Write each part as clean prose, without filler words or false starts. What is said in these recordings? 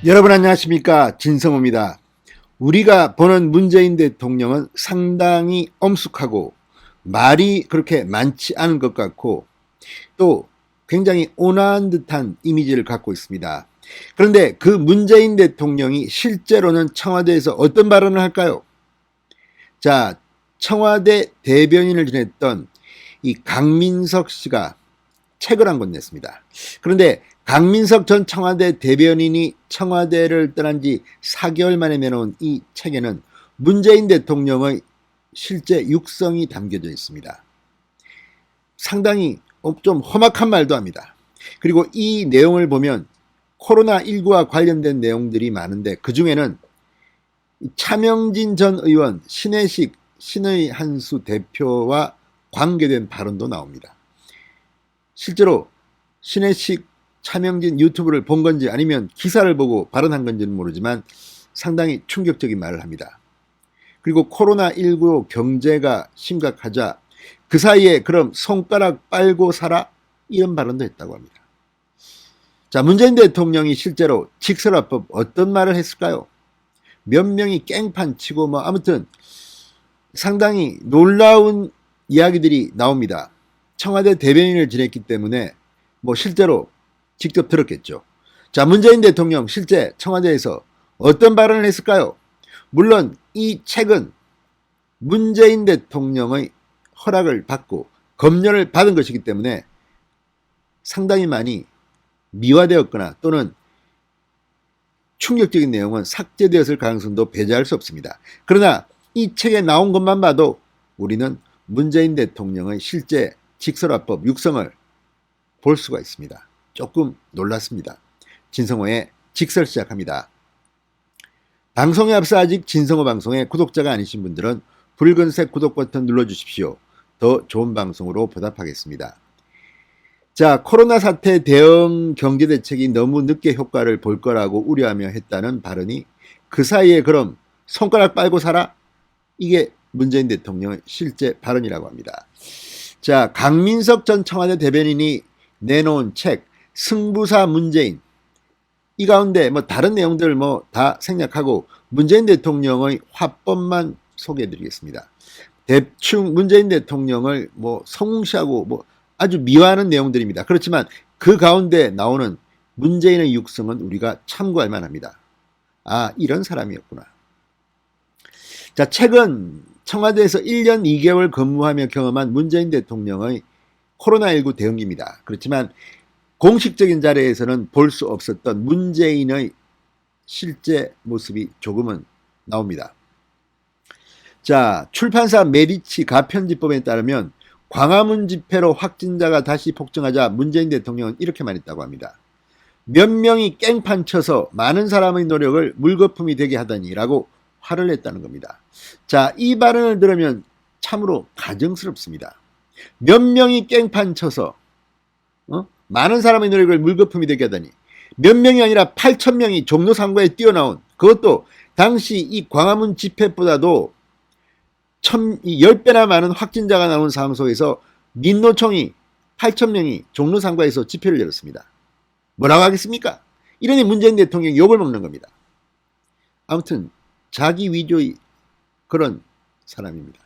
여러분 안녕하십니까, 진성호입니다. 우리가 보는 문재인 대통령은 상당히 엄숙하고 말이 그렇게 많지 않은 것 같고 또 굉장히 온화한 듯한 이미지를 갖고 있습니다. 그런데 그 문재인 대통령이 실제로는 청와대에서 어떤 발언을 할까요? 자, 청와대 대변인을 지냈던 이 강민석 씨가 책을 한 권 냈습니다. 그런데 강민석 전 청와대 대변인이 청와대를 떠난 지 4개월 만에 내놓은 이 책에는 문재인 대통령의 실제 육성이 담겨져 있습니다. 상당히 좀 험악한 말도 합니다. 그리고 이 내용을 보면 코로나19와 관련된 내용들이 많은데 그 중에는 차명진 전 의원, 신혜식, 신의 한수 대표와 관계된 발언도 나옵니다. 실제로 신혜식, 차명진 유튜브를 본 건지 아니면 기사를 보고 발언한 건지는 모르지만 상당히 충격적인 말을 합니다. 그리고 코로나19 경제가 심각하자 그 사이에 그럼 손가락 빨고 살아? 이런 발언도 했다고 합니다. 자, 문재인 대통령이 실제로 직설화법 어떤 말을 했을까요? 몇 명이 깽판 치고 뭐 아무튼 상당히 놀라운 이야기들이 나옵니다. 청와대 대변인을 지냈기 때문에 뭐 실제로 직접 들었겠죠. 자, 문재인 대통령 실제 청와대에서 어떤 발언을 했을까요? 물론 이 책은 문재인 대통령의 허락을 받고 검열을 받은 것이기 때문에 상당히 많이 미화되었거나 또는 충격적인 내용은 삭제되었을 가능성도 배제할 수 없습니다. 그러나 이 책에 나온 것만 봐도 우리는 문재인 대통령의 실제 직설화법 육성을 볼 수가 있습니다. 조금 놀랐습니다. 진성호의 직설 시작합니다. 방송에 앞서 아직 진성호 방송의 구독자가 아니신 분들은 붉은색 구독 버튼 눌러주십시오. 더 좋은 방송으로 보답하겠습니다. 자, 코로나 사태 대응 경제대책이 너무 늦게 효과를 볼 거라고 우려하며 했다는 발언이 그 사이에 그럼 손가락 빨고 살아? 이게 문재인 대통령의 실제 발언이라고 합니다. 자, 강민석 전 청와대 대변인이 내놓은 책 승부사 문재인, 이 가운데 뭐 다른 내용들 뭐 다 생략하고 문재인 대통령의 화법만 소개해 드리겠습니다. 대충 문재인 대통령을 뭐 성웅시하고 뭐 아주 미화하는 내용들입니다. 그렇지만 그 가운데 나오는 문재인의 육성은 우리가 참고할 만합니다. 아, 이런 사람이었구나. 자, 책은 청와대에서 1년 2개월 근무하며 경험한 문재인 대통령의 코로나19 대응입니다. 그렇지만 공식적인 자리에서는 볼 수 없었던 문재인의 실제 모습이 조금은 나옵니다. 자, 출판사 메디치 가편집법에 따르면 광화문 집회로 확진자가 다시 폭증하자 문재인 대통령은 이렇게 말했다고 합니다. 몇 명이 깽판 쳐서 많은 사람의 노력을 물거품이 되게 하다니 라고 화를 냈다는 겁니다. 자, 이 발언을 들으면 참으로 가증스럽습니다. 몇 명이 깽판 쳐서 많은 사람의 노력을 물거품이 되게 하다니, 몇 명이 아니라 8,000명이 종로상가에 뛰어나온, 그것도 당시 이 광화문 집회보다도 10배나 많은 확진자가 나온 상황 속에서 민노총이 8,000명이 종로상가에서 집회를 열었습니다. 뭐라고 하겠습니까? 이러니 문재인 대통령이 욕을 먹는 겁니다. 아무튼 자기 위조의 그런 사람입니다.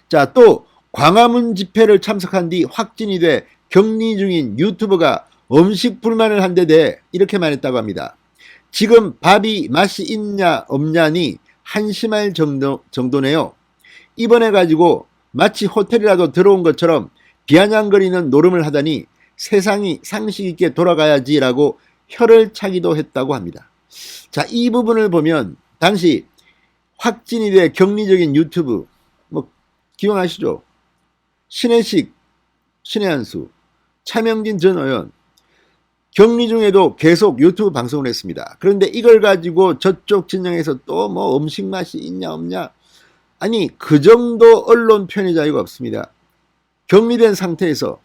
자, 또 광화문 집회를 참석한 뒤 확진이 돼 격리 중인 유튜버가 음식 불만을 한 데 대해 이렇게 말했다고 합니다. 지금 밥이 맛이 있냐 없냐니 한심할 정도네요. 입원해가지고 마치 호텔이라도 들어온 것처럼 비아냥거리는 노름을 하다니 세상이 상식 있게 돌아가야지라고 혀를 차기도 했다고 합니다. 자, 이 부분을 보면 당시 확진이 돼 격리적인 유튜브 뭐 기억하시죠? 신혜식, 신혜한수, 차명진 전 의원 격리 중에도 계속 유튜브 방송을 했습니다. 그런데 이걸 가지고 저쪽 진영에서 또 뭐 음식 맛이 있냐 없냐, 아니 그 정도 언론 편의 자유가 없습니다. 격리된 상태에서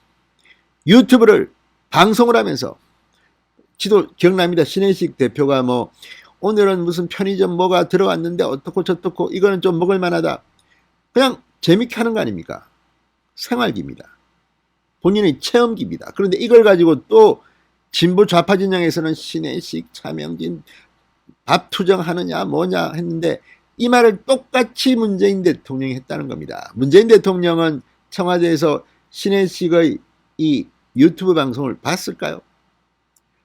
유튜브를 방송을 하면서 지도 기억납니다. 신혜식 대표가 뭐 오늘은 무슨 편의점 뭐가 들어왔는데 어떻고 저떻고 이거는 좀 먹을 만하다, 그냥 재밌게 하는 거 아닙니까? 생활기입니다. 본인의 체험기입니다. 그런데 이걸 가지고 또 진보 좌파 진영에서는 신혜식, 차명진 밥 투정하느냐 뭐냐 했는데 이 말을 똑같이 문재인 대통령이 했다는 겁니다. 문재인 대통령은 청와대에서 신혜식의 이 유튜브 방송을 봤을까요?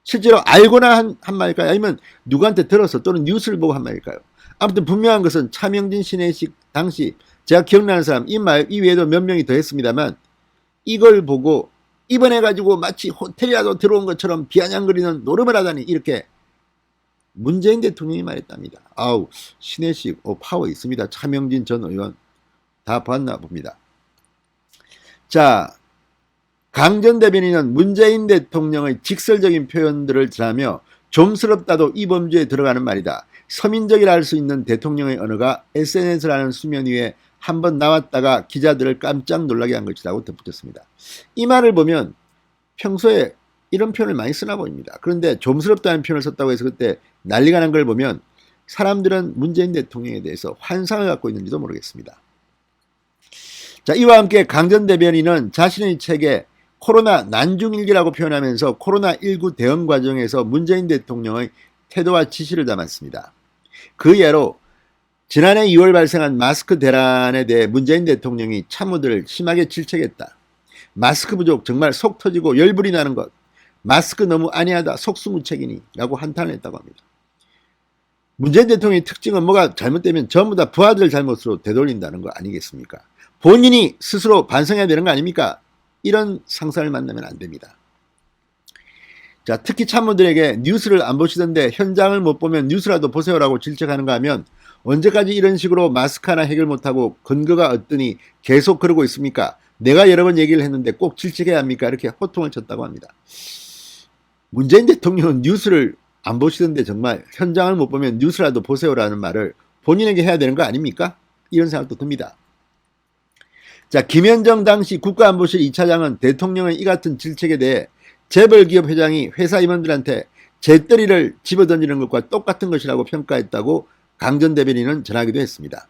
실제로 알고나 한 말일까요? 아니면 누구한테 들어서 또는 뉴스를 보고 한 말일까요? 아무튼 분명한 것은 차명진, 신혜식 당시 제가 기억나는 사람 이 외에도 몇 명이 더 했습니다만 이걸 보고 입원해가지고 마치 호텔이라도 들어온 것처럼 비아냥거리는 노름을 하다니 이렇게 문재인 대통령이 말했답니다. 아우 신혜식 파워 있습니다. 차명진 전 의원 다 봤나 봅니다. 자, 강 전 대변인은 문재인 대통령의 직설적인 표현들을 전하며 좀스럽다도 이 범주에 들어가는 말이다. 서민적이라 할 수 있는 대통령의 언어가 SNS라는 수면 위에 한번 나왔다가 기자들을 깜짝 놀라게 한 것이라고 덧붙였습니다. 이 말을 보면 평소에 이런 표현을 많이 쓰나 보입니다. 그런데 좀스럽다는 표현을 썼다고 해서 그때 난리가 난 걸 보면 사람들은 문재인 대통령에 대해서 환상을 갖고 있는지도 모르겠습니다. 자, 이와 함께 강 전 대변인은 자신의 책에 코로나 난중일기라고 표현하면서 코로나19 대응 과정에서 문재인 대통령의 태도와 지시를 담았습니다. 그 예로 지난해 2월 발생한 마스크 대란에 대해 문재인 대통령이 참모들을 심하게 질책했다. 마스크 부족 정말 속 터지고 열불이 나는 것. 마스크 너무 안이하다 속수무책이니 라고 한탄을 했다고 합니다. 문재인 대통령의 특징은 뭐가 잘못되면 전부 다 부하들 잘못으로 되돌린다는 거 아니겠습니까? 본인이 스스로 반성해야 되는 거 아닙니까? 이런 상사를 만나면 안 됩니다. 자, 특히 참모들에게 뉴스를 안 보시던데 현장을 못 보면 뉴스라도 보세요라고 질책하는가 하면 언제까지 이런 식으로 마스크 하나 해결 못하고 근거가 없더니 계속 그러고 있습니까? 내가 여러 번 얘기를 했는데 꼭 질책해야 합니까? 이렇게 호통을 쳤다고 합니다. 문재인 대통령은 뉴스를 안 보시던데 정말 현장을 못 보면 뉴스라도 보세요라는 말을 본인에게 해야 되는 거 아닙니까? 이런 생각도 듭니다. 자, 김현정 당시 국가안보실 2차장은 대통령의 이 같은 질책에 대해 재벌기업 회장이 회사 임원들한테 재떨이를 집어던지는 것과 똑같은 것이라고 평가했다고 강 전 대변인은 전하기도 했습니다.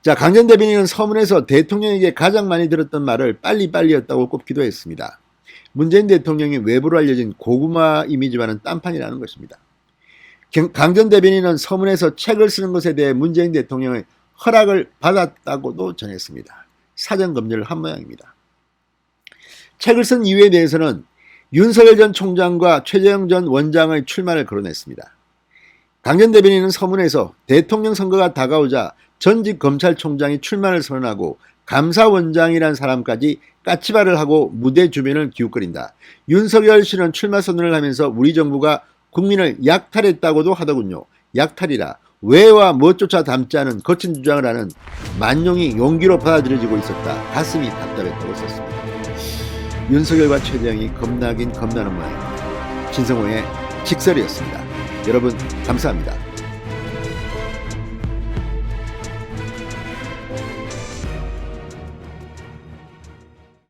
자, 강 전 대변인은 서문에서 대통령에게 가장 많이 들었던 말을 빨리빨리였다고 꼽기도 했습니다. 문재인 대통령이 외부로 알려진 고구마 이미지와는 딴판이라는 것입니다. 강 전 대변인은 서문에서 책을 쓰는 것에 대해 문재인 대통령의 허락을 받았다고도 전했습니다. 사전 검열을 한 모양입니다. 책을 쓴 이유에 대해서는 윤석열 전 총장과 최재형 전 원장의 출마를 거론했습니다. 강 전 대변인은 서문에서 대통령 선거가 다가오자 전직 검찰총장이 출마를 선언하고 감사원장이란 사람까지 까치발을 하고 무대 주변을 기웃거린다. 윤석열 씨는 출마 선언을 하면서 우리 정부가 국민을 약탈했다고도 하더군요. 약탈이라 왜와 무엇조차 담지 않은 거친 주장을 하는 만용이 용기로 받아들여지고 있었다. 가슴이 답답했다고 썼습니다. 윤석열과 최재형이 겁나긴 겁나는 모양입니다. 진성호의 직설이었습니다. 여러분 감사합니다.